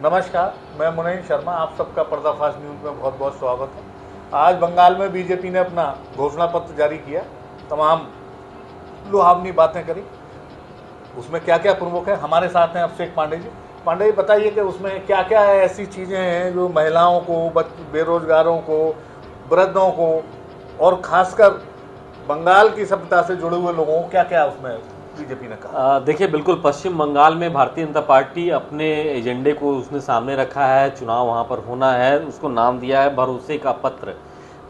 नमस्कार, मैं मुनीन शर्मा। आप सबका पर्दाफाश न्यूज़ में बहुत बहुत स्वागत है। आज बंगाल में बीजेपी ने अपना घोषणा पत्र जारी किया, तमाम लुभावनी बातें करी। उसमें क्या क्या प्रमुख है, हमारे साथ हैं अभिषेक पांडे जी। पांडे जी, बताइए कि उसमें क्या क्या ऐसी चीज़ें हैं जो महिलाओं को, बेरोजगारों को, वृद्धों को और खासकर बंगाल की सभ्यता से जुड़े हुए लोगों को क्या क्या उसमें बीजेपी ने कहा। देखिए, बिल्कुल पश्चिम बंगाल में भारतीय जनता पार्टी अपने एजेंडे को उसने सामने रखा है। चुनाव वहाँ पर होना है, उसको नाम दिया है भरोसे का पत्र।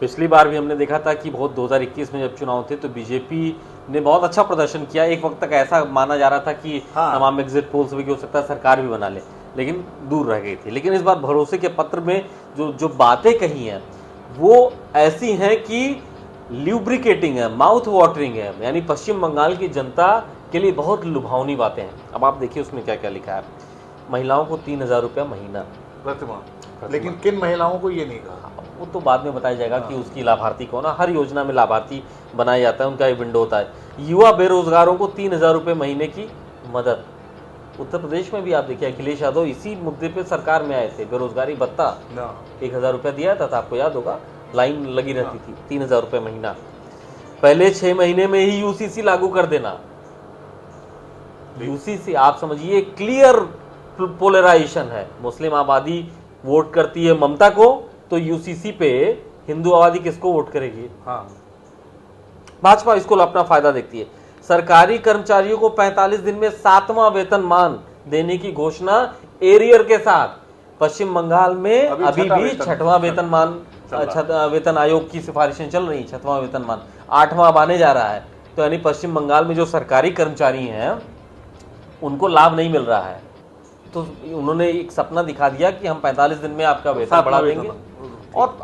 पिछली बार भी हमने देखा था कि बहुत 2021 में जब चुनाव थे तो बीजेपी ने बहुत अच्छा प्रदर्शन किया। एक वक्त तक ऐसा माना जा रहा था कि तमाम एग्जिट पोल्स भी हो सकता है सरकार भी बना ले, लेकिन दूर रह गई थी। लेकिन इस बार भरोसे के पत्र में जो बातें कही हैं वो ऐसी हैं कि ल्यूब्रिकेटिंग है, माउथ वाटरिंग है, यानी पश्चिम बंगाल की जनता के लिए बहुत लुभावनी बातें हैं। अब आप देखिए उसमें क्या क्या लिखा है। महिलाओं को 3,000 रुपया महीना प्रतिमाह, लेकिन किन महिलाओं को ये नहीं कहा, वो तो बाद में बताया जाएगा कि उसकी लाभार्थी कौन है। हर योजना में लाभार्थी बनाया जाता है, उनका एक विंडो होता है। युवा बेरोजगारों को 3,000 रुपये महीने की मदद। उत्तर प्रदेश में भी आप देखिए अखिलेश यादव इसी मुद्दे पे सरकार में आए थे। बेरोजगारी भत्ता 1,000 रुपया दिया था, आपको याद होगा, लाइन लगी रहती थी। 3,000 रुपये महीना। पहले 6 महीने में ही यूसीसी लागू कर देना। यूसीसी आप समझिए क्लियर पोलराइजेशन है। मुस्लिम आबादी वोट करती है ममता को, तो यूसीसी पे हिंदू आबादी किसको वोट करेगी? भाजपा इसको अपना फायदा देखती है। सरकारी कर्मचारियों को 45 दिन में 7वां वेतनमान देने की घोषणा एरियर के साथ। पश्चिम बंगाल में अभी भी 6वां वेतनमान, वेतन आयोग की सिफारिशें चल रही। 6वां वेतनमान 8वां आने जा रहा है। तो यानी पश्चिम बंगाल में जो सरकारी कर्मचारी हैं उनको लाभ नहीं मिल रहा है। तो उन्होंने एक सपना दिखा दिया कि हम 45 दिन में आपका वेतन बढ़ा देंगे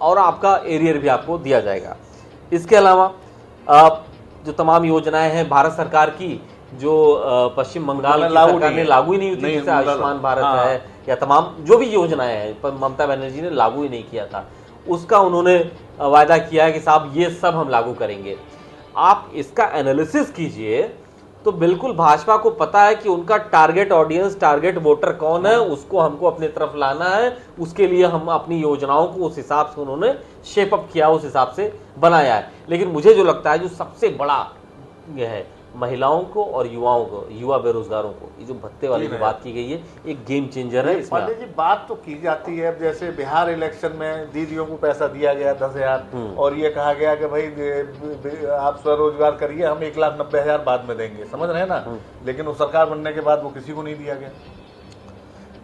और आपका एरियर भी आपको दिया जाएगा। इसके अलावा जो तमाम योजनाएं हैं भारत सरकार की, जो पश्चिम बंगाल की सरकार ने लागू ही नहीं हुई थी, जैसे आयुष्मान भारत है या तमाम जो भी योजनाएं हैं, पर ममता बनर्जी ने लागू ही नहीं किया था, उसका उन्होंने वायदा किया है कि साहब ये सब हम लागू करेंगे। आप इसका एनालिसिस कीजिए तो बिल्कुल भाजपा को पता है कि उनका टारगेट ऑडियंस, टारगेट वोटर कौन है, उसको हमको अपनी तरफ लाना है। उसके लिए हम अपनी योजनाओं को उस हिसाब से उन्होंने शेप अप किया, उस हिसाब से बनाया है। लेकिन मुझे जो लगता है जो सबसे बड़ा यह है, महिलाओं को और युवाओं को, युवा बेरोजगारों को, ये जो भत्ते वाली जो बात की गई है, एक गेम चेंजर है। इसमें जी बात तो की जाती है, अब जैसे बिहार इलेक्शन में दीदियों को पैसा दिया गया 10,000 और ये कहा गया कि भाई आप स्वरोजगार करिए, हम 1,90,000 बाद में देंगे, समझ रहे हैं ना। लेकिन वो सरकार बनने के बाद वो किसी को नहीं दिया गया।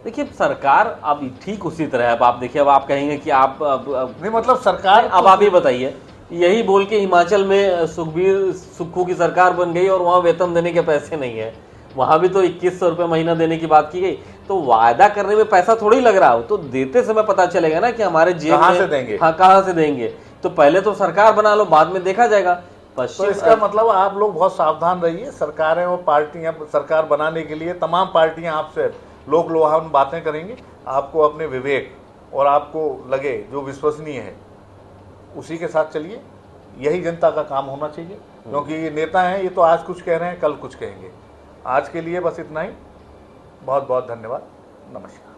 देखिए सरकार अब ठीक उसी तरह है। अब आप देखिए, अब आप कहेंगे कि आप नहीं, मतलब सरकार, अब आप ये बताइए, यही बोल के हिमाचल में सुक्खू की सरकार बन गई और वहां वेतन देने के पैसे नहीं है। वहां भी तो 2,100 रुपये महीना देने की बात की गई। तो वायदा करने में पैसा थोड़ी लग रहा हो, तो देते समय पता चलेगा ना कि हमारे जेब कहाँ से देंगे। हाँ, कहाँ से देंगे। तो पहले तो सरकार बना लो, बाद में देखा जाएगा। तो इसका मतलब आप लोग बहुत सावधान रहिए। सरकारें और पार्टियां सरकार बनाने के लिए तमाम पार्टियां आपसे लोक लुभावन बातें करेंगी। आपको अपने विवेक और आपको लगे जो विश्वसनीय है उसी के साथ चलिए। यही जनता का काम होना चाहिए, क्योंकि ये नेता हैं, ये तो आज कुछ कह रहे हैं, कल कुछ कहेंगे। आज के लिए बस इतना ही। बहुत बहुत धन्यवाद। नमस्कार।